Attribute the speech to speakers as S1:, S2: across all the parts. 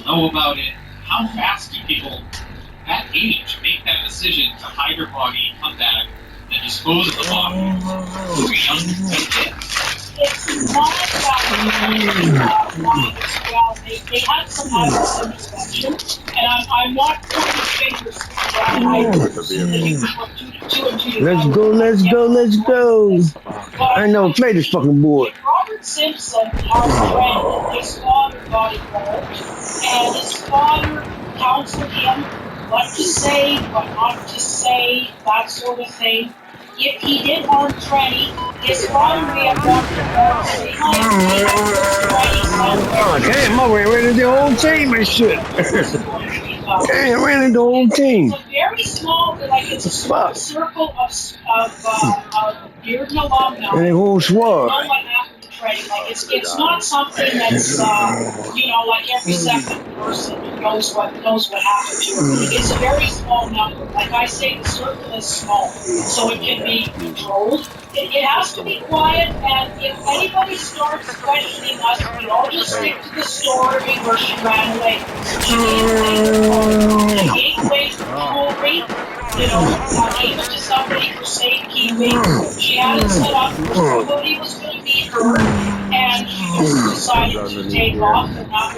S1: know about it. How fast do people that age make that decision to hide her body, come back, and dispose of the body? Who are young kids?
S2: It's not that lying as well. They had some evidence in possession, and I'm not pointing fingers.
S3: Let's go. I know, play this fucking board.
S2: Robert Simpson, our friend, his father got involved, and his father counseled him what to say, what not to say, that sort of thing. If he did harm Trenny, his father may have wanted to harm him.
S3: Oh, damn, I ran into the whole team and shit. Damn, I ran into the whole team.
S2: It's a very small, like it's a small circle of Bearden alumni.
S3: And the whole squad.
S2: Like it's not something that's like every second person knows what happened to her. It's a very small number. Like I say, the circle is small, so it can be controlled. It has to be quiet, and if anybody starts questioning us, we all just stick to the story where she ran away. She gave away jewelry, gave it to somebody for safekeeping. She had it set up where somebody was going to meet her, and she just decided to take off, and that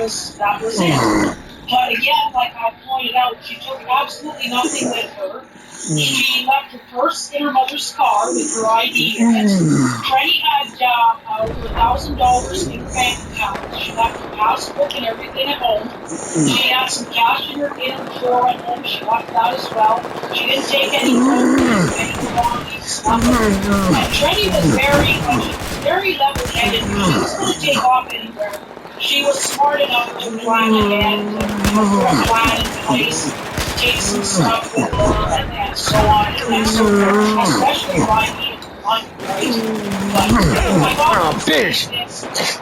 S2: was it. But again, like I pointed out, she took absolutely nothing with her. She left her purse in her mother's car with her ID in it. Trenny had over $1,000 in her bank account. She left her passbook and everything at home. She had some cash in her drawer at home. She left that as well. She didn't take any photos, any belongings, nothing. And Trenny was very level-headed. She was going to take off anywhere. She was smart enough to plan ahead, to put a plan in place, take some stuff with her, and so on and so forth, especially riding into London, right? But my God,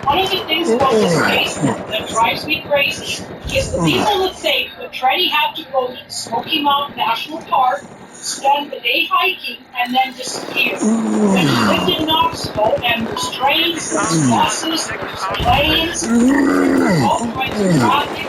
S2: one of the things about this case that drives me crazy is the people that think that Trenny had to go to Smoky Mountain National Park, spend the day hiking, and then disappear. When she lived in Knoxville, and there's trains, there's buses, there's planes, there's all kinds of traffic,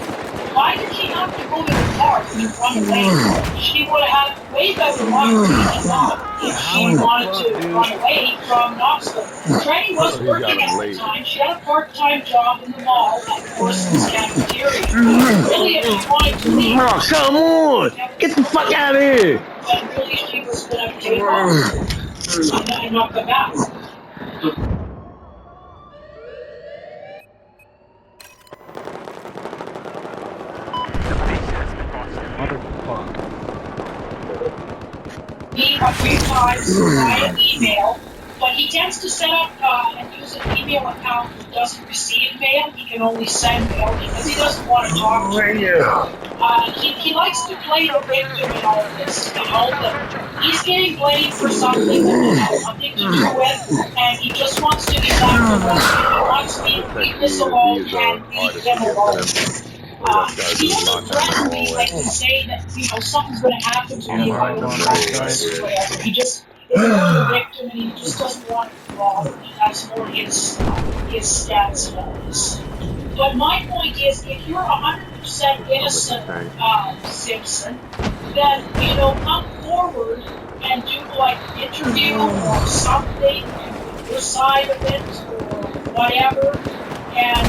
S2: why did she have to go to the park to run away? She would have had way better luck if she wanted to run away from Knoxville. Trenny wasn't working at the time. She had a part-time job in the mall at Forson's cafeteria. Really, if she wanted to leave...
S3: Oh, come on! Get the fuck out of here!
S2: But really, she was going to take off and not come back. Me a few times via email, but he tends to set up and use an email account that doesn't receive mail. He can only send mail because he doesn't want to talk to me. He likes to play the victim in all of this. That he's getting blamed for something that he has nothing to do with, and he just wants to be left alone. He wants me to leave this alone and leave him alone. He doesn't threaten me like to say that something's going to happen to me if I don't do this or whatever. He just is more the victim, and he just doesn't want to be bothered. That's more his stance on this. But my point is, if you're 100% innocent, Simpson, then come forward and do like an interview or something, and your side of it or whatever, and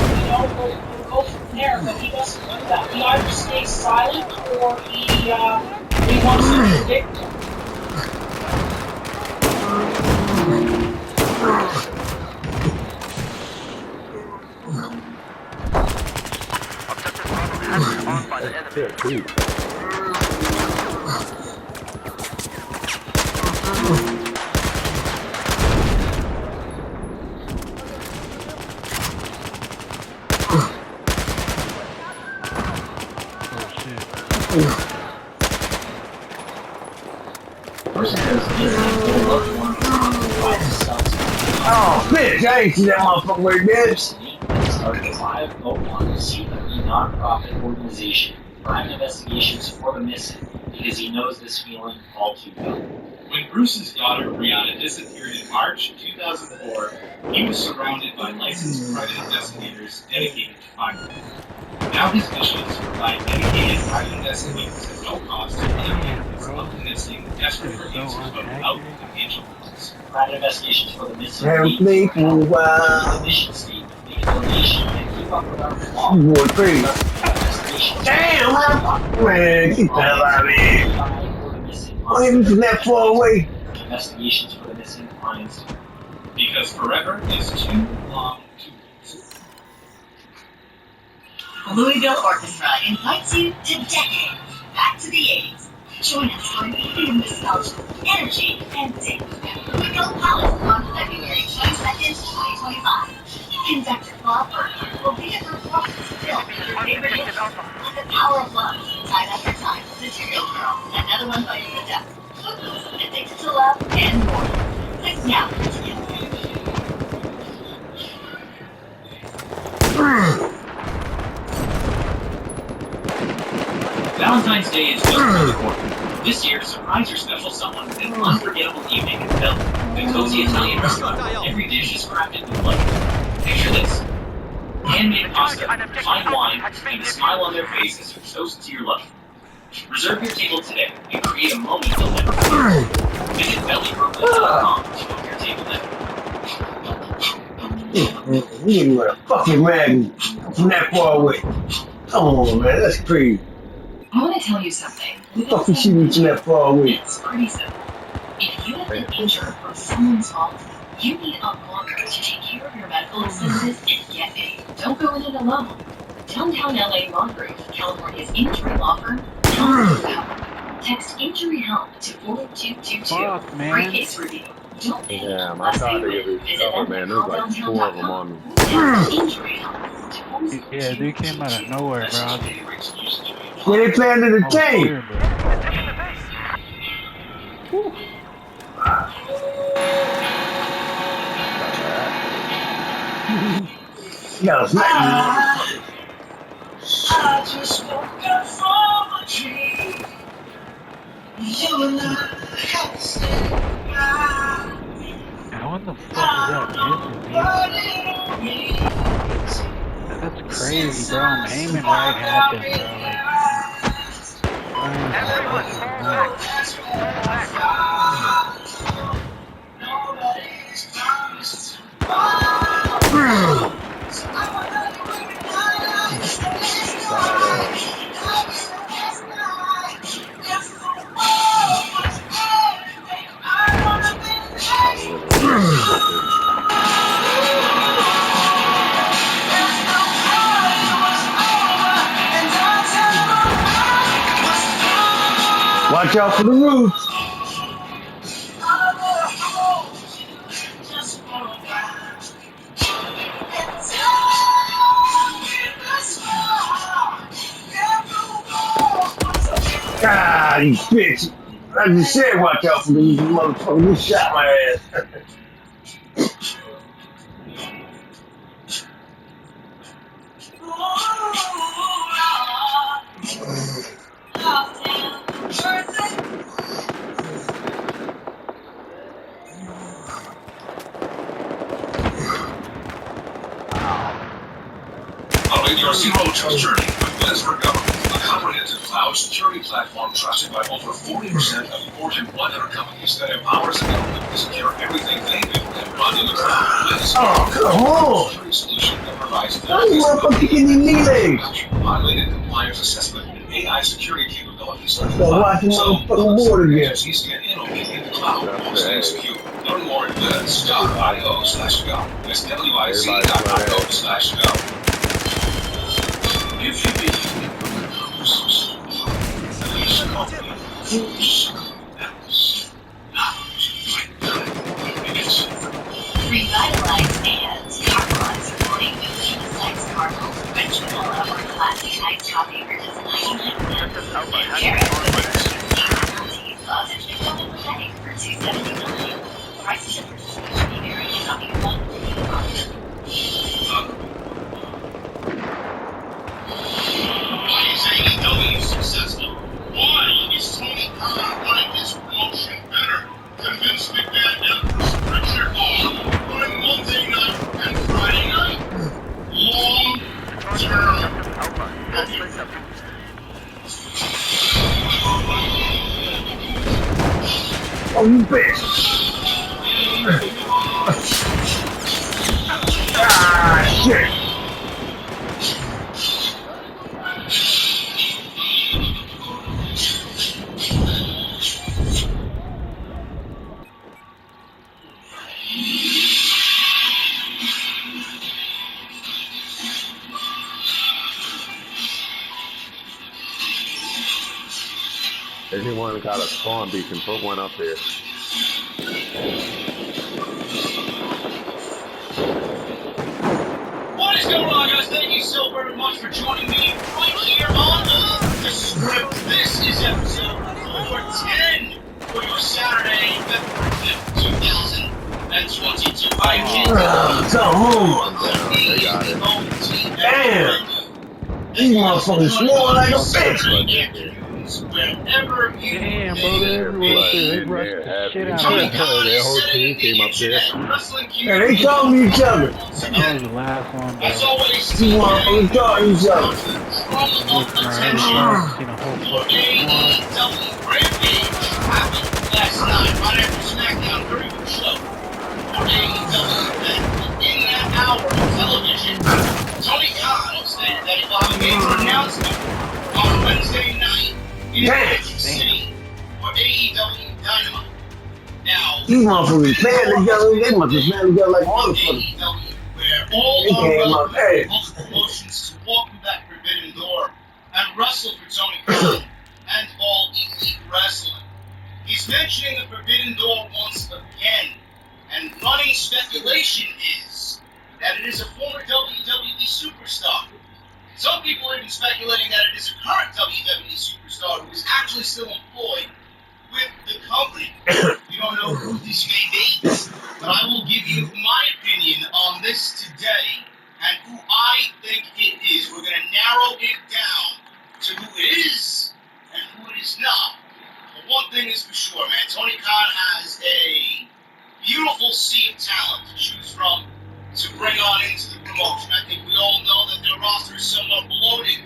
S2: we'll go from there. But he doesn't do that. He either stays silent or he wants to be a victim.
S3: Oh, bitch, I ain't see that motherfucker, bitch.
S1: Started a 501c3 nonprofit organization, private investigations for the missing, because he knows this feeling all too well. When Bruce's daughter Brianna disappeared in March 2004, he was surrounded by licensed private investigators dedicated to finding her. Now his mission is to provide dedicated private investigators at no cost to eliminate this unconvincing, desperate reviews of outlook angel calls.
S2: Private investigations for the missing.
S3: Haven't played for a while.
S2: Mission statement, make a donation, and keep up with our law.
S3: You going crazy.
S2: Investigations.
S3: Damn, man, get the hell out of here. Why isn't that far away?
S2: Investigations for the missing clients.
S1: Because forever is too long to wait.
S4: The Louisville Orchestra invites you to decades back to the 80s. Join us for new nostalgia, energy, and dance at Louisville Palace on February 22nd, 2025. Conductor Bob Burger will be at the performance filled with your favorite hits like The Power of Love, Time After Time, Material Girl, Another One Bites the Dust, Footloose, Addicted to Love, and more. Click now to get
S1: Valentine's Day is just around the corner. This year, surprise your special someone with an unforgettable evening at Belly, the cozy Italian restaurant where every dish is crafted with love. Picture this: handmade pasta, fine wine, and a smile on their face as you toast to your love. Reserve your table today and create a moment you'll never forget. Visit bellybrooklyn.com to book your table now.
S3: You ain't wear a fucking rag from that far away. Come on, man, that's crazy.
S4: I want to tell you something.
S3: Fucking shooting from that far away.
S4: It's pretty simple. If you have been injured from someone's fault, you need a law firm to take care of your medical expenses and get paid. Don't go in it alone. Downtown LA Law Group, California's injury law firm, comes to help. Text injury help to 42222.
S5: Fuck, man.
S4: Free case review. Don't pay.
S6: Yeah, I tried to get these covered, man. There's like 4 of them on me.
S4: Text injury help to
S5: Yeah, they came out of nowhere, bro.
S3: Where they playing to the
S5: Oh,
S3: tape?
S5: weird, bro.
S3: You gotta smack
S2: I just woke up from a dream. You and I had to stay alive.
S5: Now, what the fuck is that music, dude? That's crazy, bro. I'm aiming right at them, bro.
S3: Watch out for the roots. God, you bitch. I just said watch out for the roots, motherfucker. You shot my ass.
S7: Your zero trust journey with Lensford Government, a comprehensive cloud security platform trusted by over 40% of Fortune 100 companies that empowers the government to secure everything they do and run in the cloud.
S3: Oh, come on.
S7: Security solution that provides
S3: Why you motherfucker getting these knee legs?
S7: automated compliance assessment and AI security capabilities.
S3: So watch the motherfucking board again.
S7: Agencies can innovate in the cloud while staying secure. Learn more at lens.io/go. That's wiz.io/go. If you be human from the house, please call me someone else.
S4: Revitalize and carbonize recording with Genesize Cardinal, original or classic iced coffee for design and carrot. Sausage can come in with egg for $2.79. Price difference usually vary on your monthly.
S7: Why is AEW successful? Why is Tony Khan running his promotion better? Convince McMahon Empress Richard Hall running Monday night and Friday night. Long term.
S3: Oh, you bitch. Ah, shit.
S6: Anyone got a spawn beacon, put one up there.
S1: What is going on, guys? Thank you so very much for joining me right here on The Script. This is episode 410 for your Saturday, February 5th, 2022.
S3: Come on.
S6: They got it.
S3: Damn. These motherfuckers swore like a bitch.
S1: Wherever you
S5: Damn, bro, they're everywhere up there. They rushed the shit out of me.
S6: Their whole team came up there.
S3: Hey, they talking to each other.
S5: That was the last one, bro.
S1: As always,
S3: These motherfuckers talking to each other.
S5: Looking around, seen a whole fucking squad.
S1: AEW Rampage happened last night, right after SmackDown. Very good show for AEW. In that hour of television, Tony Khan stated that he will have a major announcement on Wednesday night in Kansas City for AEW Dynamite. Now,
S3: These motherfuckers playing together. They must have playing together like motherfuckers.
S1: AEW, where all
S3: They came
S1: are
S3: up, hey.
S1: multiple promotions to walk through that forbidden door and wrestle for Tony Khan and All Elite Wrestling. He's mentioning the forbidden door once again, and running speculation is that it is a former WWE superstar. Some people are even speculating that it is a current WWE superstar who is actually still employed with the company. We don't know who this may be, but I will give you my opinion on this today and who I think it is. We're going to narrow it down to who it is and who it is not. But one thing is for sure, man, Tony Khan has a beautiful sea of talent to choose from to bring on into the promotion. I think we all know that their roster is somewhat bloated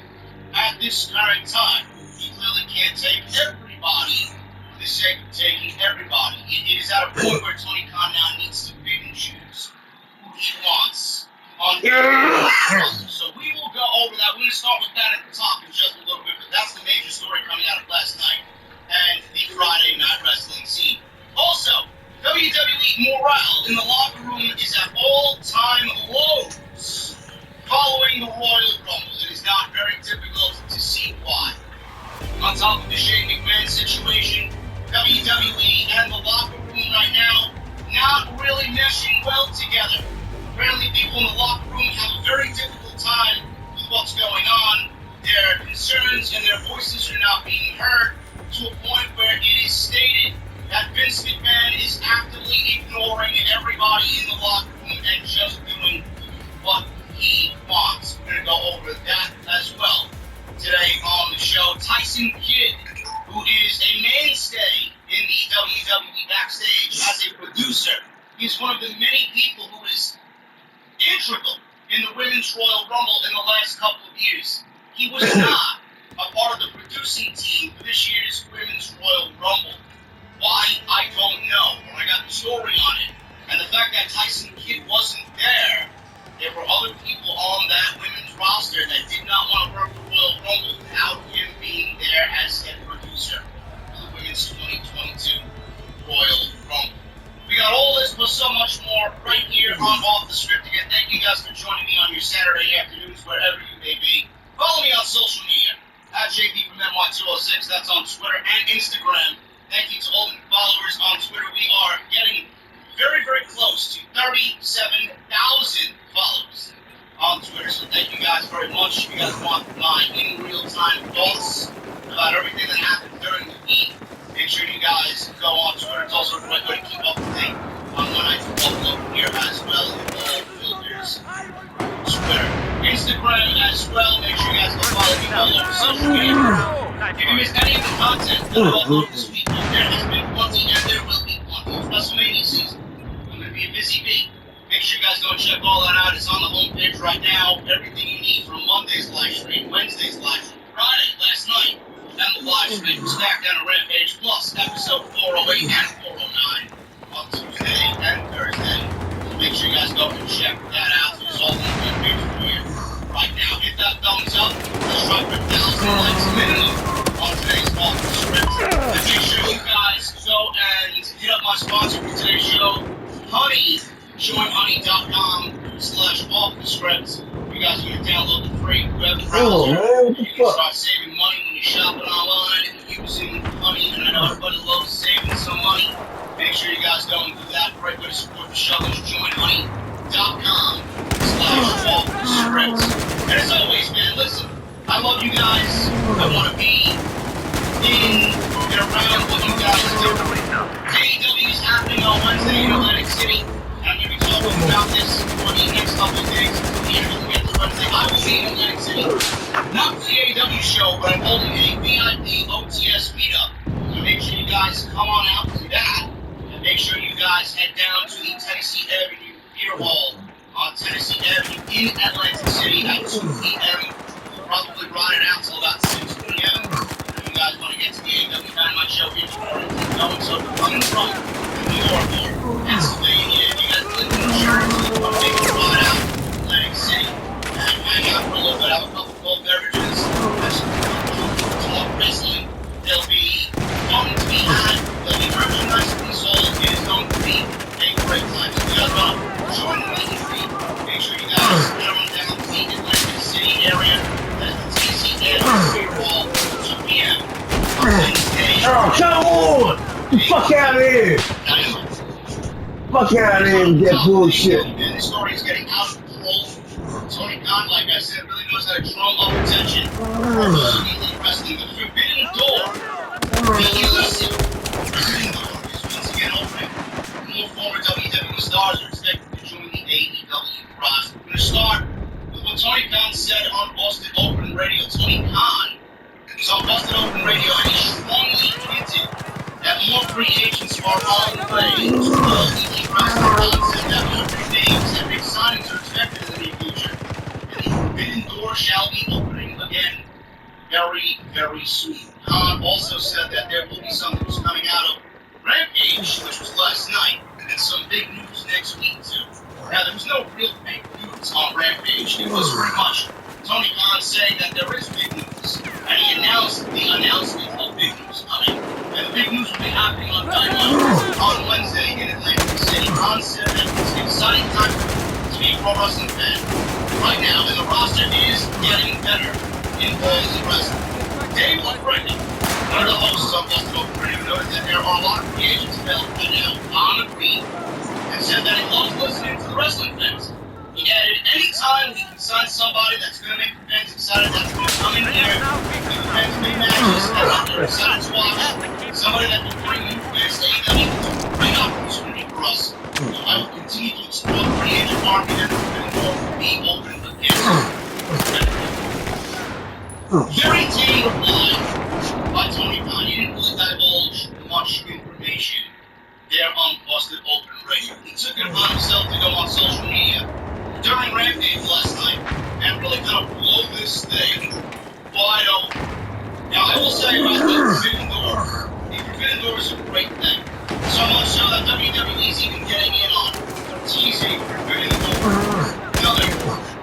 S1: at this current time. He clearly can't take everybody for the sake of taking everybody. It is at a point where Tony Khan now needs to pick and choose who he wants on the roster. So we will go over that. We're going to start with that at the top in just a little bit, but that's the major story coming out of last night and the Friday Night Wrestling scene. Also, WWE morale in the locker room is at all-time lows following the Royal Rumble. It is not very difficult to see why. On top of the Shane McMahon situation, WWE and the locker room right now not really meshing well together. Apparently people in the locker room have a very difficult time with what's going on. Their concerns and their voices are not being heard to a point where it is stated that Vince McMahon is actively ignoring everybody in the locker room and just doing what he wants. We're going to go over that as well today on the show. Tyson Kidd, who is a mainstay in the WWE backstage as a producer, he's one of the many people who is integral in the Women's Royal Rumble in the last couple of years. He was not a part of the producing team for this year's Women's Royal Rumble. Why, I don't know. When I got the story on it, and the fact that Tyson Kidd wasn't there, there were other people on that women's roster that did not want to work the Royal Rumble without him being there as head producer for the Women's 2022 Royal Rumble. We got all this plus so much more right here on Off the Script. Again, thank you guys for joining me on your Saturday afternoons, wherever you may be. Follow me on social media, at JD from NY206. That's on Twitter and Instagram. Thank you to all the followers on Twitter. We are getting very, very close to 37,000 followers on Twitter. So thank you guys very much. If you guys want my in real-time thoughts about everything that happened during the week, make sure you guys go on Twitter. It's also a great way to keep up to date on when I upload here as well as all filters. Twitter, Instagram as well. Make sure you guys go follow me all over social media. If you missed any of the content that I uploaded this week, there has been plenty and there will be plenty. It's WrestleMania season. I'm going to be a busy bee. Make sure you guys go and check all that out. It's on the homepage right now. Everything you need from Monday's live stream, Wednesday's live stream, Friday, last night, and the live stream from SmackDown and Rampage, plus episode 408 and 409 Make sure you guys go and check that out. There's all the good news for you right now. Hit that thumbs up. Let's try for 1,000 likes minimum on today's Off the Script. And make sure you guys go and hit up my sponsor for today's show, Honey. JoinHoney.com/offthescript. You guys can download the free web browser. You can start saving money when you're shopping online and using Honey. And I know everybody loves saving some money. Make sure you guys go and do that. Great way to support the show is JoinHoney.com/offthescript. And as always, man, listen, I love you guys. I want to be in and around what you guys do. AEW is happening on Wednesday in Atlantic City. I'm going to be talking about this for the next couple of days. The end of the Wednesday, I will be in Atlantic City. Not for the AEW show, but I'm holding a VIP OTS meetup. So make sure you guys come on out to that. And make sure you guys head down to the Tennessee Avenue Beer Hall on Tennessee Avenue in Atlantic City at 2 p.m. We'll probably ride it out till about 6 p.m. If you guys want to get to the AEW Dynamite show in Florida, keep going. So if you're coming from New York or Pennsylvania, if you guys live in New Jersey, want to make a ride out to Atlantic City and hang out for a little bit, have a couple cold beverages, talk wrestling. There'll be fun to be had. There'll be merchandise to be sold. It is going to be a great time. So if you guys want to join the meeting, make sure you guys head on down to the Atlantic City area. That's the TC Beer Hall, 2 p.m. on Wednesday.
S3: Oh, come on! Get the fuck out of here! Fuck out of here with that bullshit.
S1: Man, this story is getting out of control. Tony Khan, like I said, really knows how to drum up attention for elite wrestling. The Forbidden Door, the elusive Forbidden Door, is once again opening. More former WWE stars are expected to join the AEW roster. We're going to start with what Tony Khan said on Austin Open Radio. Tony Khan was on Austin Open Radio and he strongly hinted that more free agents are on the way. The elite wrestling said that more free names and big signings are expected in the near future. And the Forbidden Door shall be opening again very, very soon. Khan also said that there will be some news coming out of Rampage, which was last night, and some big news next week too. Now, there was no real big news on Rampage. It was pretty much Tony Khan saying that there is big news, and he announced the announcement of big news coming. And the big news will be happening on Dynamite on Wednesday in Atlantic City. Khan said that it's an exciting time to be a pro wrestling fan right now, and the roster is getting better in all the wrestling. Dave LaFreda, one of the hosts of Austin Open Radio, noted that there are a lot of free agents available right now on the green, and said that he loves listening to the wrestling fans. He added, anytime we can sign somebody that's going to make the fans excited, that's going to come in here, make the fans big matches, that they're excited to watch, somebody that will bring new fans to AEW, it's a great opportunity for us. So I will continue to explore the free agent market and more will be open again. Very tame line by Tony Khan. He didn't really divulge much information there on Austin Open Radio. He took it upon himself to go on social media during Rampage last night and really kind of blow this thing wide open. Now, I will say about the Forbidden Door is a great thing. So much so that WWE's even getting in on teasing Forbidden Door. Now,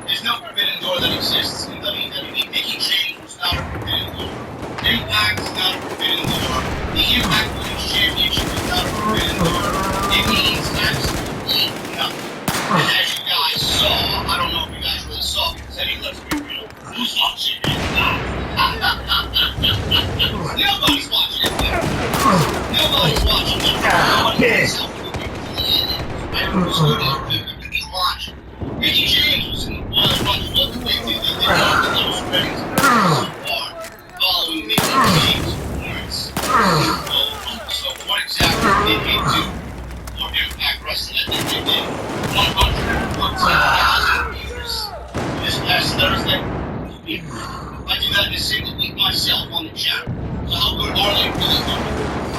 S1: there's no Forbidden Door that exists in WWE. Mickey James was not a Forbidden Door. Impact is not a Forbidden Door. The Impact Women's Championship is not a Forbidden Door. It means absolutely nothing. And as you guys saw, I don't know if you guys really saw, because I mean, let's be real, who's watching it? Nobody's watching it. Nobody's watching it. Nobody's watching. Mickey James was in the Royal Rumble. What did they do? They did not the most ratings so far following Mickey James' performance. So what exactly did he do for Impact Wrestling? I think they did 114,000 viewers this past Thursday. I do that in a single week myself on the channel. So how good are they really doing?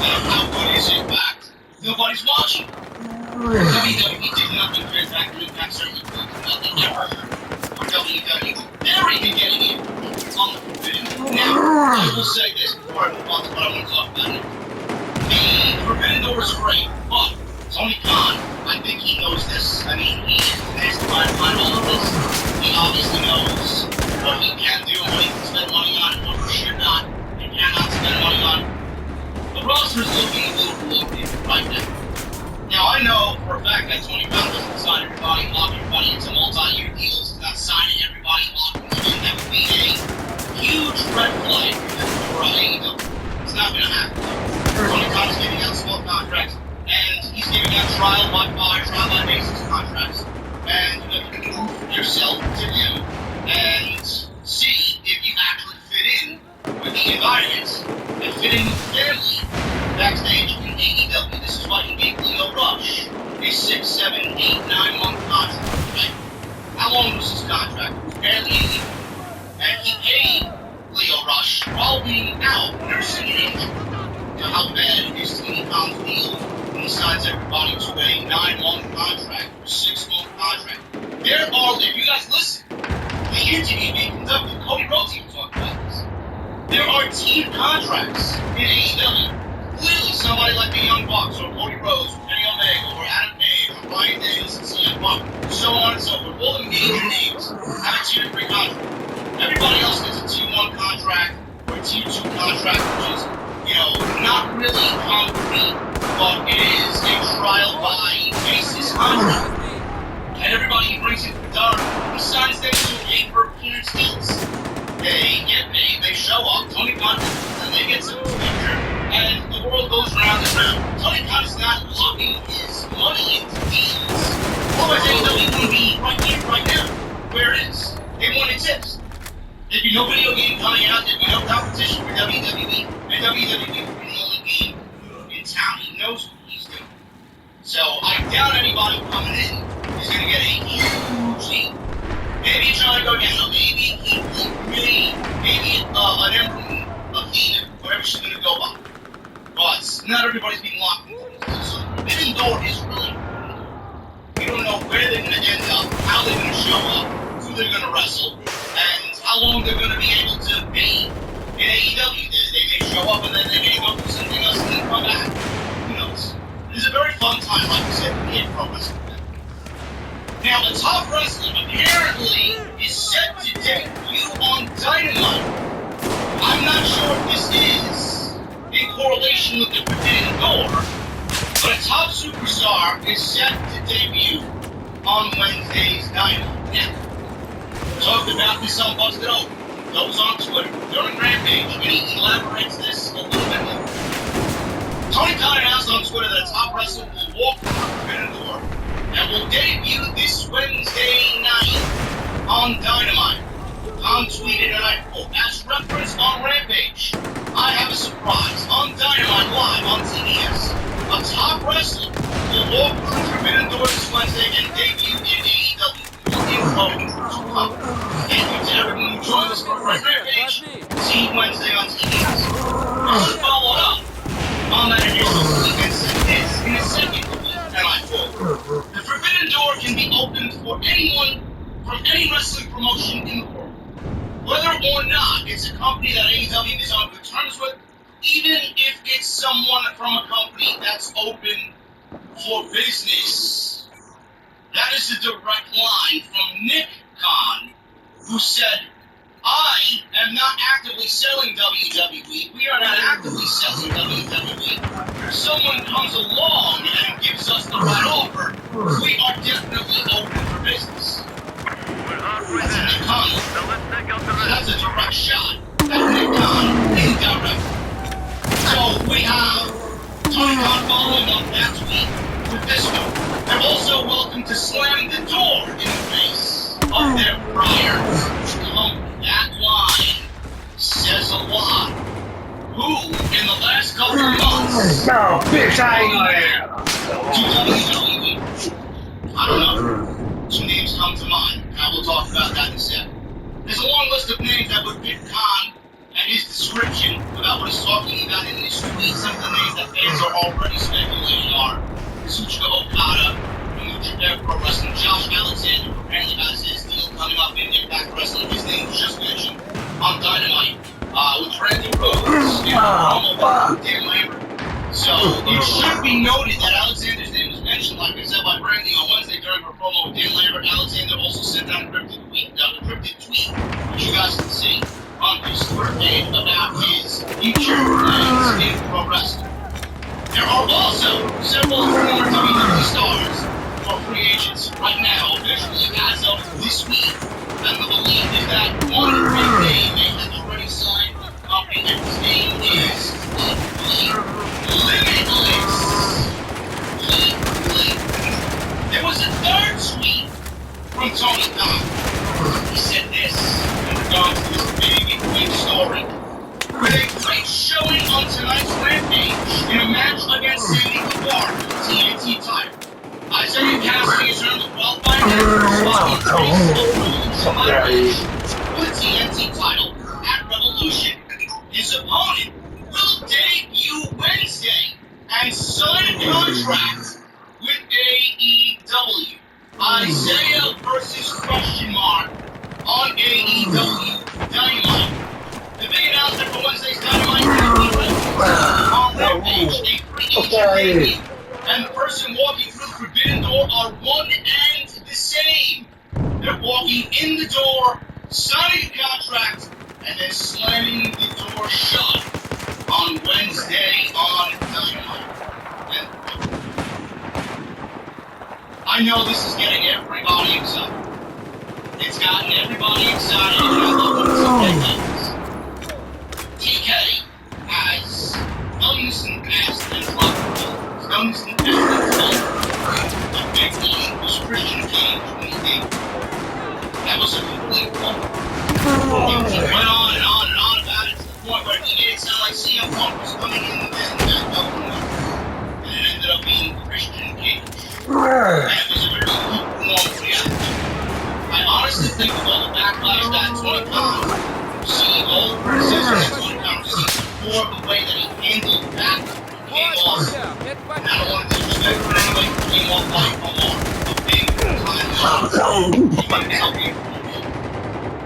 S1: And how good is Impact? Nobody's watching. WWE did nothing for Impact, and Impact certainly did nothing ever for WWE. They're even getting in on the Forbidden Door. Now, I will say this before I move on to what I want to talk about. The Forbidden Door is great, but Tony Khan,
S8: I think he knows this. I mean, he is the mastermind behind all of this. He obviously knows what he can do, what he can spend money on, and what he should not and cannot spend money on. The roster is looking a little bloated right now. Now, I know for a fact that Tony Khan doesn't sign everybody, lock everybody into multi-year deals. He's not signing everybody, locking them in. That would be a huge red flag for AEW. It's not going to happen. Tony Khan is giving out small contracts, and he's giving out trial by basis contracts. And you have to prove yourself to him and see if you actually fit in with the environment and fit in with the family backstage in AEW. This is why he gave Lio Rush a 6, 7, 8, 9 month contract. Right? How long was his contract? It was barely a year. And he paid Lio Rush while being out nursing an injury. You know how bad is Tony Khan's deal when he signs everybody to a 9-month contract or 6-month contract? There are, if you guys listen, the interview being conducted, Cody Rhodes even talked about this. There are team contracts in AEW. Clearly, somebody like the Young Bucks or Cody Rhodes or Kenny Omega or Adam Page or Bryan Danielson and CM Punk, so on and so forth, all the major names have a tier 3 contract. Everybody else gets a tier 1 contract or a tier 2 contract, which is, you know, not really concrete, but it is a trial by basis contract. And everybody brings it done. He signs them to a per appearance deals. They get paid, they show up, Tony Khan, and they get some exposure, and the world goes round and round. Tony Khan is not locking his money into deals. Otherwise, AEW wouldn't be right here, right now, where it is. It won't exist. There'd be no video game coming out, there'd be no competition for WWE, and WWE would be the only game in town. He knows what he's doing. So I doubt anybody coming in is going to get a huge deal. Maybe you're trying to go down, maybe maybe an Emperor Athena, whatever she's going to go by. But not everybody's being locked into this. So the Forbidden Door is really important. We don't know where they're going to end up, how they're going to show up, who they're going to wrestle, and how long they're going to be able to be in AEW. They may show up and then they may go do something else and then come back. Who knows? It's a very fun time, like I said, in pro wrestling. Now, the Top Wrestling apparently is set to debut on Dynamite. I'm not sure if this is in correlation with the Forbidden Door, but a top superstar is set to debut on Wednesday's Dynamite. Now, we talked about this on Busted Open. Those on Twitter during Rampage, and he elaborates this a little bit more. Tony Khan announced on Twitter that Top Wrestling will walk through the Forbidden Door and will debut this Wednesday night on Dynamite. Khan tweeted, and I quote, as referenced on Rampage, I have a surprise on Dynamite live on TBS. A Top Wrestling will walk through the Forbidden Door this Wednesday and debut in AEW. Looking forward to come. Thank you to everyone who joined us for Rampage. See you Wednesday on TBS. Khan followed up on that initial tweet and said this in a second tweet, and I quote, the Forbidden Door can be opened for anyone from any wrestling promotion in the world. Whether or not it's a company that AEW is on good terms with, even if it's someone from a company that's open for business. That is a direct line from Nick Khan, who said, I am not actively selling WWE. We are not actively selling WWE. If someone comes along and gives us the right offer, we are definitely open for business. That's a Nick Khan. So that's a direct shot at Nick Khan indirect. So we have Tony Khan following up that tweet with this one. They're also welcome to slam the door in the face of their prior company. That line says a lot. Who, in the last couple of months,
S3: No, bitch, I ain't
S8: to WWE? I don't know. Some names come to mind, and I will talk about that in a second. There's a long list of names that would fit Khan and his description about what he's talking about in his tweet. Some of the names that fans are already speculating are Kazuchika Okada, New Japan Pro Wrestling, Josh Alexander, who apparently has his deal coming up in Impact Wrestling. His name was just mentioned on Dynamite with Randy Rhodes and promo with Dan Lambert. So it should be noted that Alexander's name was mentioned, like I said, out by Brandy on Wednesday during her promo with Dan Lambert. Alexander also sent out a cryptic tweet, which you guys can see on his Twitter page about his future plans in pro wrestling. There are also several former WWE stars who are free agents right now, officially as of this week. And the belief is that one big name they have already signed with the company, and his name is Limitless. There was a third tweet from Tony Khan. He said this in regards to this big story. With a great showing on tonight's Rampage in a match against Sandy Guevara for the TNT title. Isaiah Cassidy has earned the qualifying match for the TNT title at Revolution. His opponent will debut Wednesday and sign a contract with AEW. Isaiah versus question mark on AEW Dynamite. The big announcement for Wednesday's Dynamite on Rampage, a free agent debut, and the person walking through the forbidden door are one and the same. They're walking in the door, signing a contract, and then slamming the door shut on Wednesday on Dynamite. And I know this is getting everybody excited. It's gotten everybody excited, and I love when it's okay. TK has done this in the past and done this in the past and a big one was Christian Cage when he did. That was a complete flop. He went on and on and on about it to the point where he made it sound like CM Punk was coming in and that and it ended up being Christian Cage. And it was a very lukewarm reaction. I honestly think with all the backlash that Tony Khan received, all the criticism that Tony Khan received for the way that he handled that came off, and I don't want to disrespect but anyway, came off like a big time.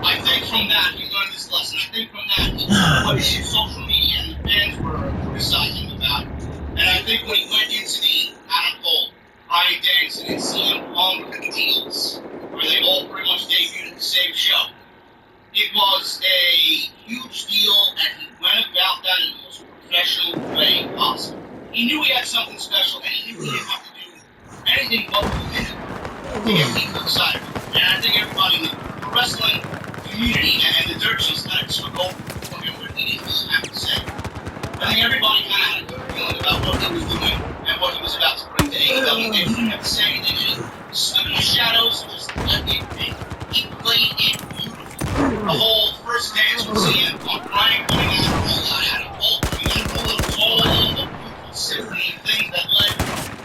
S8: I think from that, he learned this lesson. I think from that, he put it in social media and the fans were criticizing about it. And I think when he went into the Adam Cole, Brian Danielson, and CM Punk deals, where they all pretty much debuted at the same show, it was a huge deal, and he went about that in the most professional way possible. He knew he had something special, and he knew he didn't have to do anything but within it to get people excited. And I think everybody knew the wrestling community and the dirt sheets kind of took over for him what he didn't have to say. I think everybody kind of had a good feeling about what he was doing and what he was about to bring to AEW, and he didn't have to say anything. He stood in the shadows and just let it be. He played it beautifully. The whole first dance with CM Punk, Brian coming out of all that, Adam Cole coming out of all the beautiful symphony of things that led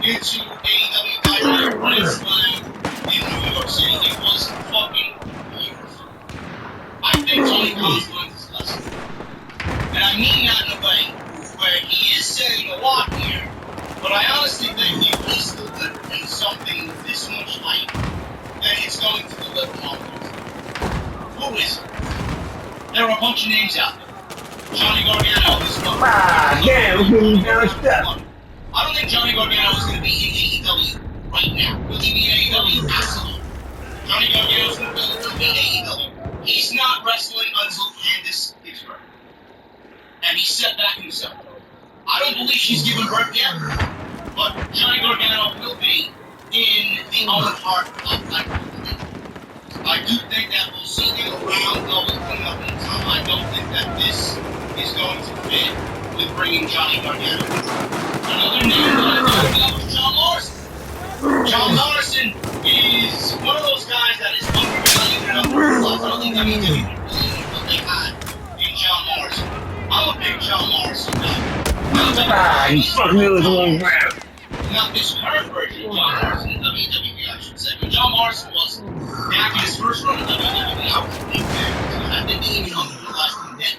S8: into AEW Dynamite Grand Slam in New York City. It was fucking beautiful. I think Tony Khan's learned this lesson. And I mean that in a way where he is saying a lot here, but I honestly think if he's delivering something this much hype, then it's going to deliver on it. Who is it? There are a bunch of names out there. Johnny Gargano is one.
S3: Damn, we're getting down stuff.
S8: I don't think Johnny Gargano is going to be in AEW right now. Will he be in AEW? Absolutely. Johnny Gargano is going to be in AEW. He's not wrestling until Candice gives birth. And he said that himself. I don't believe she's given birth yet, but Johnny Gargano will be in the Owen Hart of I do think that we'll see him around coming up in time. I don't think that this is going to fit with bringing Johnny Gargano. Another name that I thought about was John Morrison. John Morrison is one of those guys that is undervalued and underutilized. I don't think WWE can believe what they had in John Morrison. I'm a big John Morrison guy.
S3: You fucking knew it was one round.
S8: Not this current version of John Morrison in WWE, I should say. When John Morrison was back in his first run in WWE, I was a big fan. I think they even underutilized him then.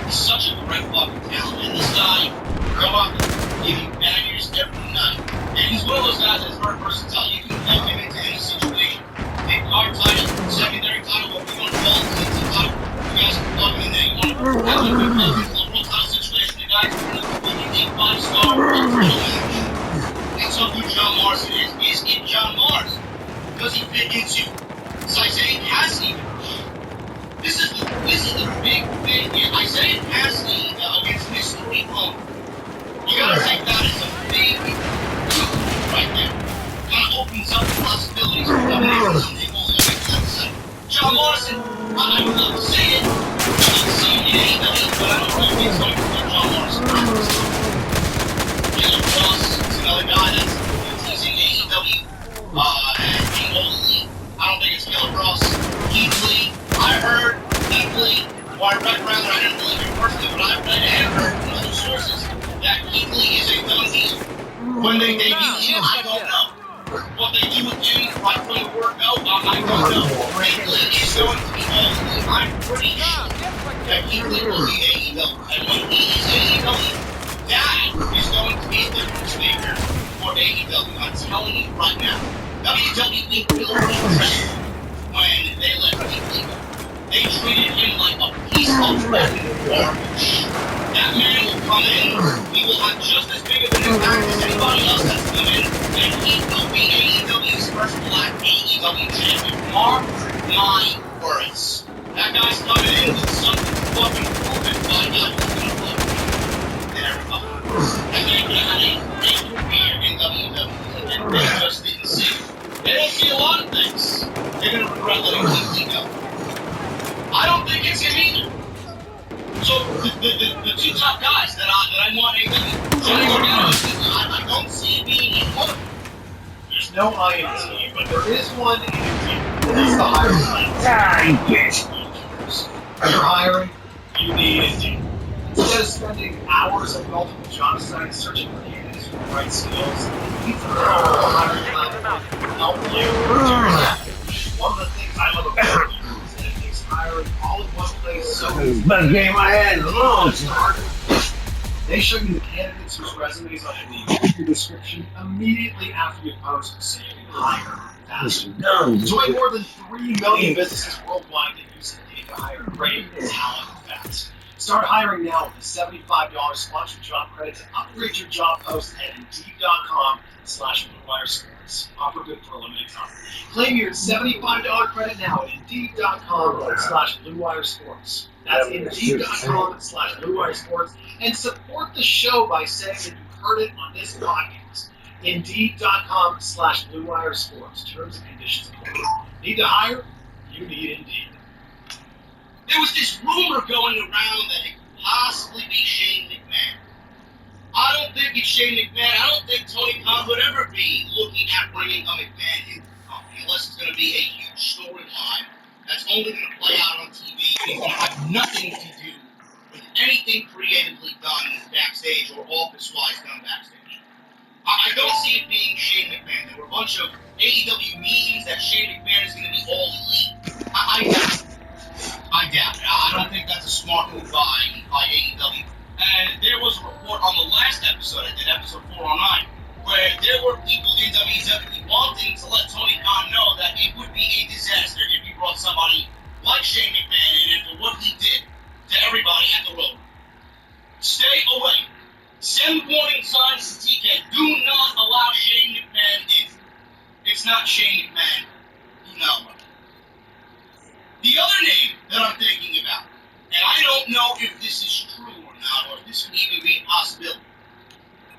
S8: He's such a great fucking talent. And this guy, go out and give him bangers every night. And he's one of those guys that's very versatile. You can plug him into any situation. Big card title, secondary title, what we want to call it, TNT title. You guys can plug him in there. You want to have a big plug into a world title situation. The guy's going to be a 5-star match. And so also who John Morrison is it John Morrison? Does he fit into Isaiah Cassidy? This is the big thing here. Isaiah Cassidy against Mystery Home. You gotta take that as a big coup right there. Kind of opens up the possibilities for some people on the website. John Morrison, I would love to see it. I'd love to see it in AEW, but I don't know if it's going to be John Morrison. Killer Cross is another guy that's teasing AEW and being only. I don't think it's Killer Cross. Keith Lee, I heard Keith Lee, or I read rather, I didn't believe it personally, but I read and heard from other sources that Keith Lee is a done deal. When they debut him, I don't know. What they do with him, right when the word go, I don't know. Keith Lee is going to be all Lee. I'm pretty sure that Keith Lee will be AEW. And when he is AEW, that is going to be a difference maker for AEW. I'm telling you right now. WWE will regret when they let Keith Lee go. They treated him like a piece of fucking garbage. That man will come in, he will have just as big of an impact as anybody else that's come in, and he will be AEW's first black AEW champion. Mark my words. That guy's coming in with something fucking proven by God. There we go. And they're gonna have a great career in WWE, and they just didn't see it. They don't see a lot of things. They're gonna regret letting Keith Lee go. I don't think it's him either. So the two top guys that I want AEW, Johnny Gargano, I don't see it being either one.
S1: There's no I in team, but there is one in the team. It's the hiring plan.
S3: Ah, you bitch.
S1: If you're hiring, you need a team. Instead of spending hours at multiple job sites searching for candidates with the right skills, you can follow a hiring platform that can help you do that. One of the things I love about you is that it makes hiring all in one place so easy.
S3: Best game I had in a long time.
S1: They show you the candidates whose resumes are in the interview description immediately after you post, so you can hire faster. Join more than 3 million businesses worldwide that use Indeed to hire great talent fast. Start hiring now with a $75 sponsored job credit to upgrade your job post at Indeed.com/BlueWireSports. Offer good for a limited time. Claim your $75 credit now at Indeed.com/BlueWireSports. That's Indeed.com/BlueWireSports. And support the show by saying that you heard it on this podcast. Indeed.com/BlueWireSports. Terms and conditions apply. Need to hire? You need Indeed.
S8: There was this rumor going around that it could possibly be Shane McMahon. I don't think it's Shane McMahon. I don't think Tony Khan would ever be looking at bringing a McMahon into the company unless it's going to be a huge storyline that's only going to play out on TV. It's going to have nothing to do with anything creatively done backstage or office-wise done backstage. I don't see it being Shane McMahon. There were a bunch of AEW memes that Shane McMahon is going to be all elite. I doubt it. I don't think that's a smart move by AEW. And there was a report on the last episode, I did episode 409, where there were people in WWE wanting to let Tony Khan know that it would be a disaster if he brought somebody like Shane McMahon in after what he did to everybody at the road. Stay away. Send warning signs to TK. Do not allow Shane McMahon in. It's not Shane McMahon. No. The other name that I'm thinking about, and I don't know if this is true or not, or if this could even be a possibility,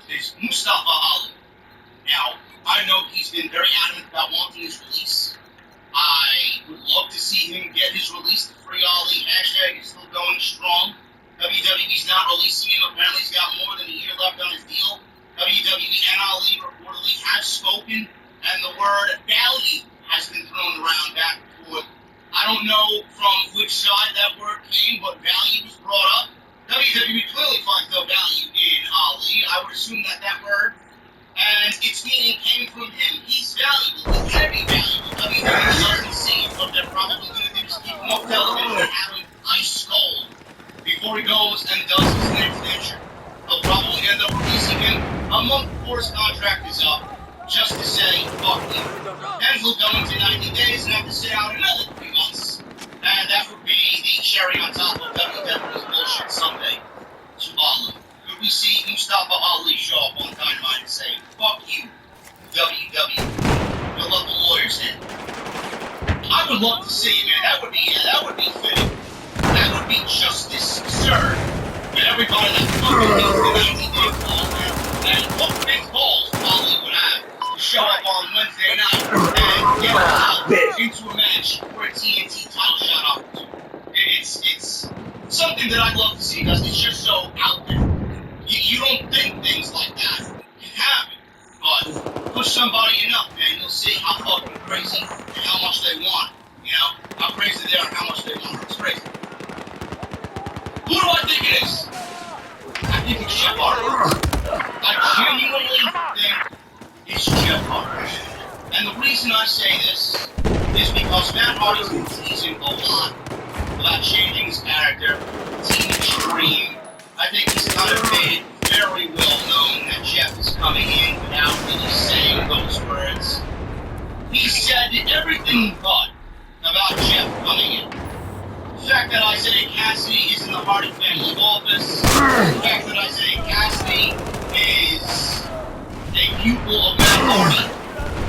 S8: is Mustafa Ali. Now, I know he's been very adamant about wanting his release. I would love to see him get his release. The Free Ali hashtag is still going strong. WWE's not releasing him. Apparently he's got more than a year left on his deal. WWE and Ali reportedly have spoken, and the word value has been thrown around back and forth. I don't know from which side that word came, but value was brought up. WWE clearly finds no value in Ali. I would assume that word, and its meaning came from him. He's valuable. He can be valuable. WWE doesn't see it. What they're probably going to do is keep him off television and have him ice cold before he goes and does his next venture. They'll probably end up releasing him a month before his contract is up, just to say, fuck you. Then he'll go into 90 days and have to sit out another 3 months. And that would be the cherry on top of WWE's bullshit Sunday to Ali. Could we see Mustafa Ali show up on Dynamite and say, fuck you, everybody that fucking needs the 90-day clause, man. And what big balls Holly would have to show up on Wednesday night and get out into a match for a TNT title shot opportunity. It's something that I'd love to see because it's just so out there. You don't think things like that can happen, but push somebody enough, man, you'll see how fucking crazy and how much they want. You know, how crazy they are and how much they want. It's crazy. Who do I think it is? I think it's Jeff Hardy. I genuinely think it's Jeff Hardy. And the reason I say this is because Matt Hardy's been teasing a lot about changing his character, Team Extreme. I think he's kind of made very well known that Jeff is coming in without really saying those words. He said everything but about Jeff coming in. The fact that Isaiah Cassidy is in the Hardy family office, the fact that Isaiah Cassidy is a pupil of Matt Hardy,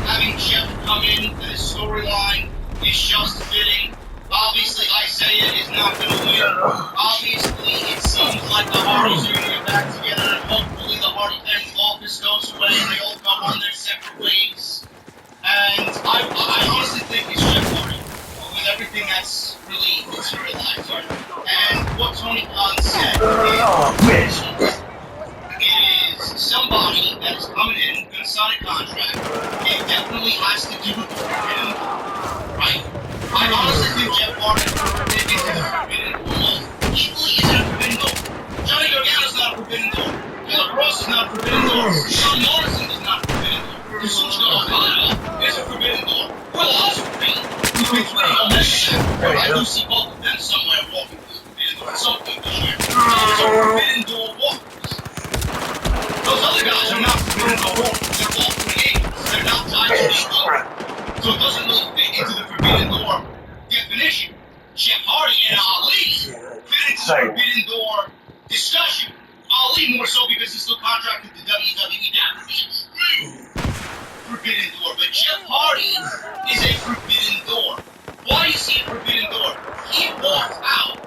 S8: having Jeff come in for this storyline is just fitting. Obviously, Isaiah is not going to win. Obviously, it seems like the Hardys are going to get back together, and hopefully the Hardy family office goes away and they all go on their separate ways. And I honestly think it's Jeff Hardy, with everything that's really materialized here. And what Tony Khan said is somebody that is coming in, going to sign a contract. It definitely has to do with the Forbidden Door, right? I honestly think Jeff Hardy is a Forbidden Door. Equally is a Forbidden Door. Johnny Gargano's not a Forbidden Door. Philip Ross is not a Forbidden Door. Sean Morrison is not a Forbidden Door. Kazuchika Okada is a Forbidden Door. Will Ospreay, who's been playing on that shit. I do see both of them somewhere walking through the Forbidden Door at some point this year. Those are Forbidden Door walkers. Those other guys are not Forbidden Door walkers. They're all free agents. They're not tied to the door. So it doesn't really fit into the Forbidden Door definition. Jeff Hardy and Ali fit into the Forbidden Door discussion. Ali more so because he's still contracted to WWE. That would be a true Forbidden Door. But Jeff Hardy is a Forbidden Door. Why is he a Forbidden Door? He walked out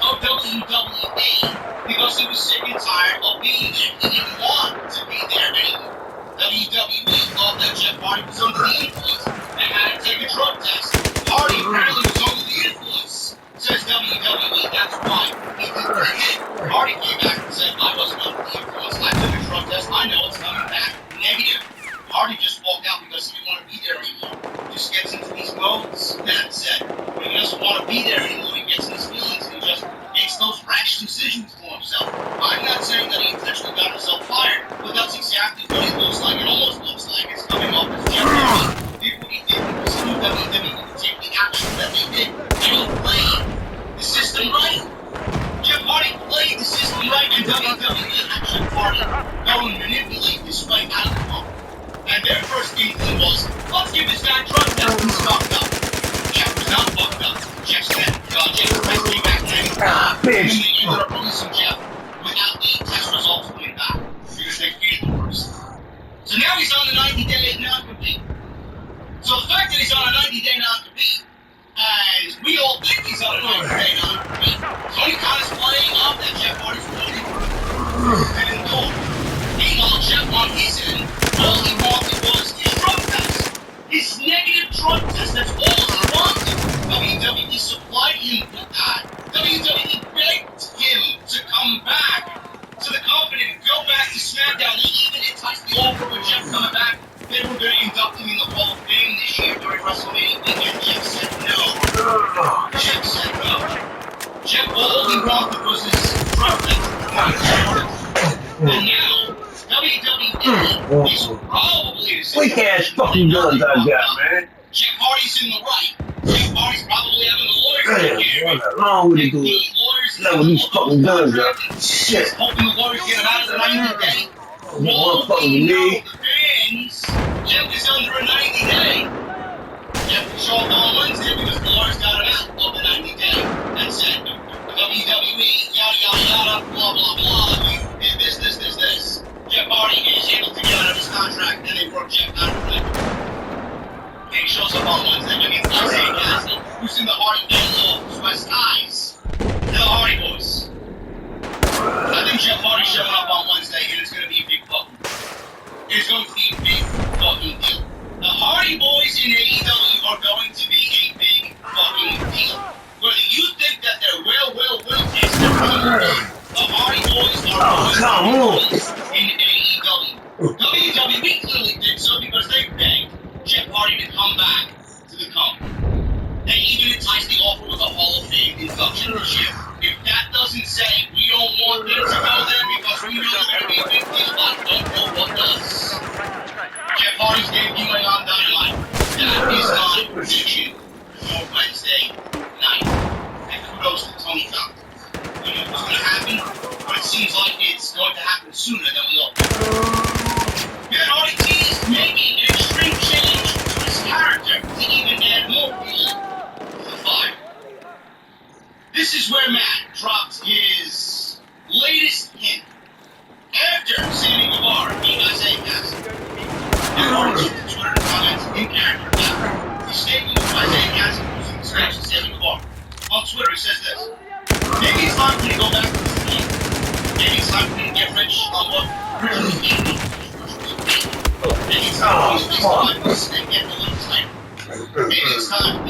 S8: of WWE because he was sick and tired of being there. He didn't want to be there anymore. WWE thought that Jeff Hardy was under the influence and had to take a drug test. Hardy apparently was under the influence, says WWE. That's why he did what he did. Hardy came back and said, I wasn't under the influence. I took a drug test. I know it's coming back negative. Hardy just walked out because he didn't want to be there anymore. He just gets into these modes, Matt said. When he doesn't want to be there anymore, he gets in his feelings and he just makes those rash decisions for himself. I'm not saying that he intentionally got himself fired, but that's exactly what it looks like. It almost looks like it's coming off as Jeff Hardy did what he did because he knew WWE would take the action that they did, and he played the system right. Jeff Hardy played the system right, and WWE had Jeff Hardy go and manipulate this fight out of the pump. And their first inkling was, let's give this guy drug test. He's fucked up. Jeff was not fucked up. Jeff said, Jeff test came back negative. And they ended up releasing Jeff without the test results coming back because they feared the worst. So now he's on the 90-day non-compete. So the fact that he's on a 90-day non-compete, and we all think he's on a 90-day non-compete, Tony Khan is playing off that Jeff Hardy's waiting for Forbidden Door. Meanwhile, Jeff on his end, all he wanted was his drug test. His negative drug test, that's all he wanted. WWE supplied him with that. WWE begged him to come back to the company, to go back to SmackDown. They even enticed the offer with Jeff coming back. They were going to induct him in the Hall of Fame this year during WrestleMania weekend. Jeff said no. Jeff said no. Jeff, all he wanted was his drug test. And now, WWE is probably the
S3: Weak ass fucking guns I got, man.
S8: Jeff Hardy's in the right. Jeff Hardy's probably having the lawyers take care of it.
S3: What's wrong with you? Not with these fucking guns up. Shit.
S8: Hoping the lawyers get him out of the 90-day.
S3: What fucking me?
S8: The fans, Jeff is under a 90-day. Jeff was showed on Wednesday because the lawyers got him out of the 90-day and said, WWE, yada, yada, yada, blah, blah, blah, you did this. Jeff Hardy is able to get out of his contract, and they broke Jeff out of it. And he shows up on Wednesday against Isaiah Cassidy, who's in the Hardy family office, who has ties to the Hardy Boys.
S3: come on.
S8: in AEW. WWE clearly did so because they begged Jeff Hardy to come back to the company. They even enticed the offer with a Hall of Fame induction this year. If that doesn't say we don't want them to go there because we know they're going to be a big deal, I don't know what does. Jeff Hardy's debuting on Dynamite. That is my prediction for Wednesday night. And kudos to Tony Khan. We knew it was going to happen, but it seems like it's going to happen sooner than we all thought. Jeff Hardy teased making an extreme change to his character to even add more fuel to the fire. This is where Matt dropped his latest hint. After Sammy Guevara being Isaiah Cassidy, Jeff Hardy took to Twitter to comment in character after the statement of Isaiah Cassidy was in disgrace to Sammy Guevara. On Twitter, he says this: maybe it's time for me to go back to this team. Maybe it's time for me to get rich on what really gave me. Maybe it's time for me to face the life and get a little tighter. Maybe it's time